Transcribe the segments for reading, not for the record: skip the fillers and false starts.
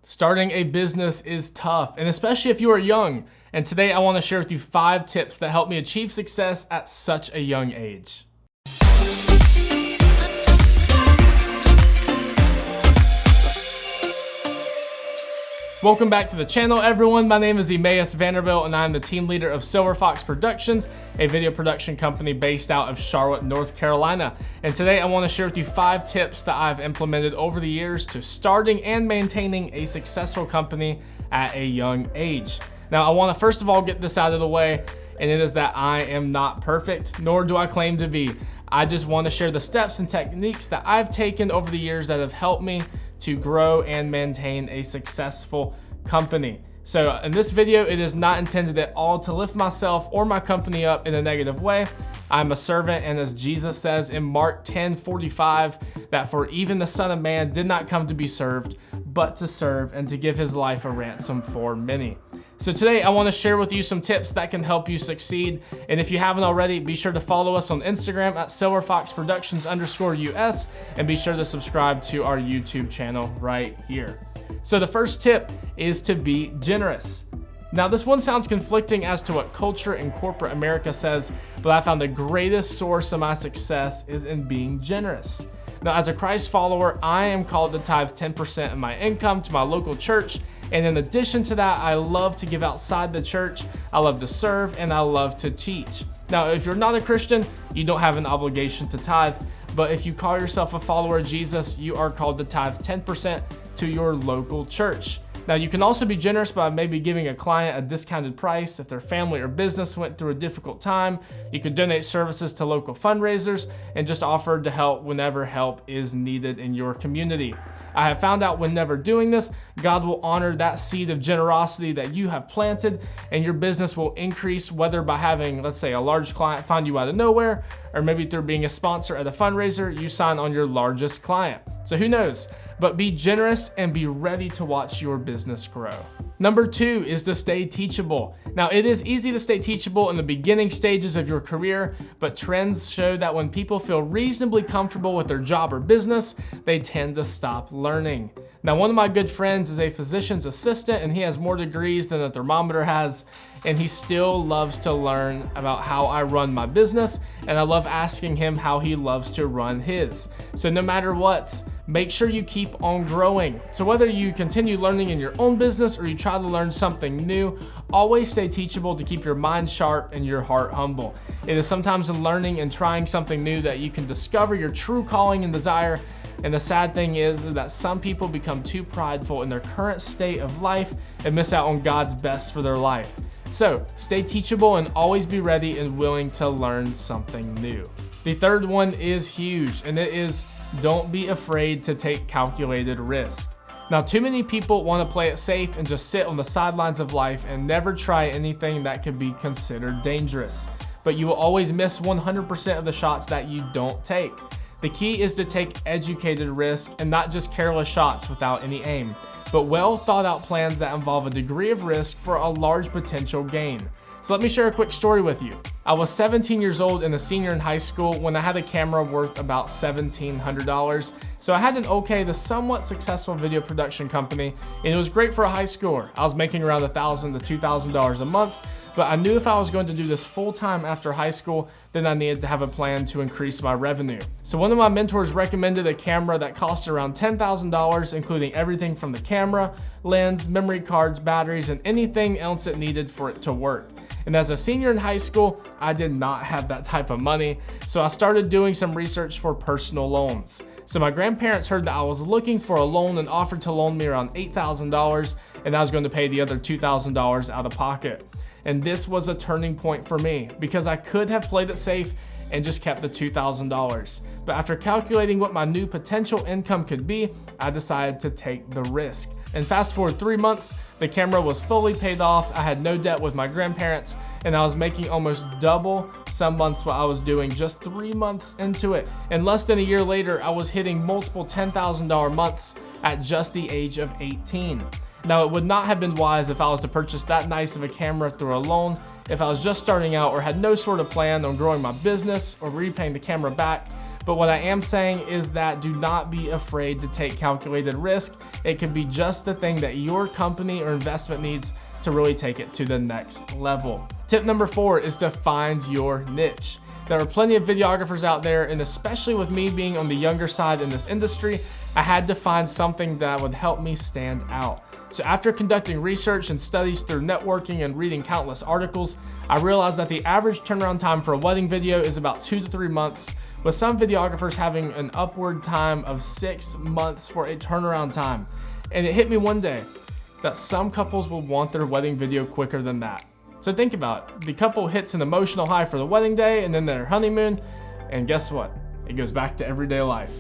Starting a business is tough, and especially if you are young. And today I want to share with you 5 tips that help me achieve success at such a young age. Welcome back to the channel, everyone. My name is Emmaus Vanderbilt, and I'm the team leader of Silver Fox Productions, a video production company based out of Charlotte, North Carolina. And today I want to share with you 5 tips that I've implemented over the years to starting and maintaining a successful company at a young age. Now, I want to first of all get this out of the way, and it is that I am not perfect, nor do I claim to be. I just want to share the steps and techniques that I've taken over the years that have helped me to grow and maintain a successful company. So in this video, it is not intended at all to lift myself or my company up in a negative way. I'm a servant, and as Jesus says in Mark 10:45, that for even the Son of Man did not come to be served, but to serve and to give his life a ransom for many. So today I want to share with you some tips that can help you succeed. And if you haven't already, be sure to follow us on Instagram at silverfoxproductions_US, and be sure to subscribe to our YouTube channel right here. So the first tip is to be generous. Now, this one sounds conflicting as to what culture and corporate America says, but I found the greatest source of my success is in being generous. Now, as a Christ follower, I am called to tithe 10% of my income to my local church. And in addition to that, I love to give outside the church, I love to serve, and I love to teach. Now, if you're not a Christian, you don't have an obligation to tithe. But if you call yourself a follower of Jesus, you are called to tithe 10% to your local church. Now, you can also be generous by maybe giving a client a discounted price if their family or business went through a difficult time. You could donate services to local fundraisers and just offer to help whenever help is needed in your community. I have found out whenever doing this, God will honor that seed of generosity that you have planted, and your business will increase, whether by having, let's say, a large client find you out of nowhere, or maybe through being a sponsor at a fundraiser, you sign on your largest client. So who knows? But be generous and be ready to watch your business grow. Number 2 is to stay teachable. Now, it is easy to stay teachable in the beginning stages of your career, but trends show that when people feel reasonably comfortable with their job or business, they tend to stop learning. Now, one of my good friends is a physician's assistant, and he has more degrees than a thermometer has, and he still loves to learn about how I run my business, and I love asking him how he loves to run his. So no matter what, make sure you keep on growing. So whether you continue learning in your own business or you try to learn something new, always stay teachable to keep your mind sharp and your heart humble. It is sometimes in learning and trying something new that you can discover your true calling and desire. And the sad thing is that some people become too prideful in their current state of life and miss out on God's best for their life. So stay teachable and always be ready and willing to learn something new. The third one is huge, and it is don't be afraid to take calculated risk. Now, too many people want to play it safe and just sit on the sidelines of life and never try anything that could be considered dangerous. But you will always miss 100% of the shots that you don't take. The key is to take educated risk and not just careless shots without any aim, but well thought out plans that involve a degree of risk for a large potential gain. So let me share a quick story with you. I was 17 years old and a senior in high school when I had a camera worth about $1,700. So I had an okay to somewhat successful video production company, and it was great for a high schooler. I was making around $1,000 to $2,000 a month, but I knew if I was going to do this full time after high school, then I needed to have a plan to increase my revenue. So one of my mentors recommended a camera that cost around $10,000, including everything from the camera, lens, memory cards, batteries, and anything else it needed for it to work. And as a senior in high school, I did not have that type of money, so I started doing some research for personal loans. So my grandparents heard that I was looking for a loan and offered to loan me around $8,000, and I was going to pay the other $2,000 out of pocket. And this was a turning point for me because I could have played it safe and just kept the $2,000. But after calculating what my new potential income could be, I decided to take the risk. And fast forward 3 months, the camera was fully paid off, I had no debt with my grandparents, and I was making almost double some months what I was doing just 3 months into it. And less than a year later, I was hitting multiple $10,000 months at just the age of 18. Now, it would not have been wise if I was to purchase that nice of a camera through a loan if I was just starting out or had no sort of plan on growing my business or repaying the camera back. But what I am saying is that do not be afraid to take calculated risk. It could be just the thing that your company or investment needs to really take it to the next level. Tip number 4 is to find your niche. There are plenty of videographers out there, and especially with me being on the younger side in this industry, I had to find something that would help me stand out. So after conducting research and studies through networking and reading countless articles, I realized that the average turnaround time for a wedding video is about 2 to 3 months, with some videographers having an upward time of 6 months for a turnaround time. And it hit me one day that some couples will want their wedding video quicker than that. So think about it. The couple hits an emotional high for the wedding day and then their honeymoon, and guess what? It goes back to everyday life.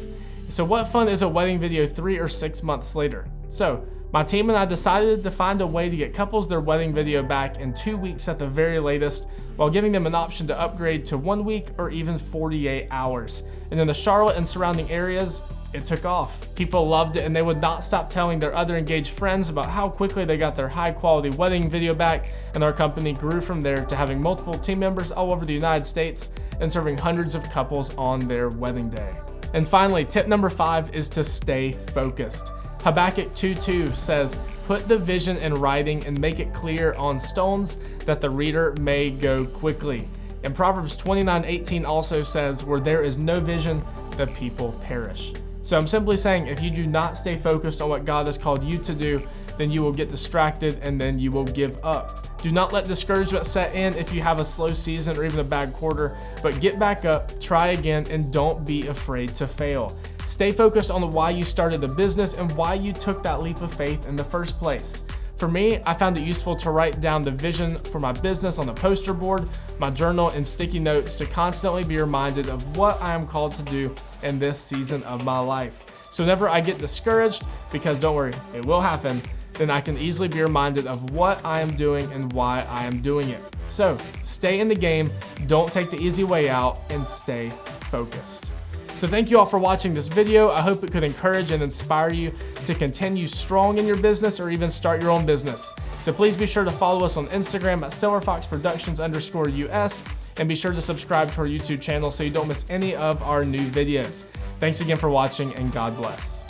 So what fun is a wedding video 3 or 6 months later? So my team and I decided to find a way to get couples their wedding video back in 2 weeks at the very latest, while giving them an option to upgrade to 1 week or even 48 hours. And in the Charlotte and surrounding areas, it took off. People loved it, and they would not stop telling their other engaged friends about how quickly they got their high quality wedding video back, and our company grew from there to having multiple team members all over the United States and serving hundreds of couples on their wedding day. And finally, tip number 5 is to stay focused. Habakkuk 2:2 says, "Put the vision in writing and make it clear on stones that the reader may go quickly." And Proverbs 29:18 also says, "Where there is no vision, the people perish." So I'm simply saying, if you do not stay focused on what God has called you to do, then you will get distracted and then you will give up. Do not let discouragement set in if you have a slow season or even a bad quarter, but get back up, try again, and don't be afraid to fail. Stay focused on why you started the business and why you took that leap of faith in the first place. For me, I found it useful to write down the vision for my business on the poster board, my journal, and sticky notes to constantly be reminded of what I am called to do in this season of my life. So whenever I get discouraged, because don't worry, it will happen, then I can easily be reminded of what I am doing and why I am doing it. So stay in the game, don't take the easy way out, and stay focused. So thank you all for watching this video. I hope it could encourage and inspire you to continue strong in your business or even start your own business. So please be sure to follow us on Instagram at SilverFoxProductions_US, and be sure to subscribe to our YouTube channel so you don't miss any of our new videos. Thanks again for watching, and God bless.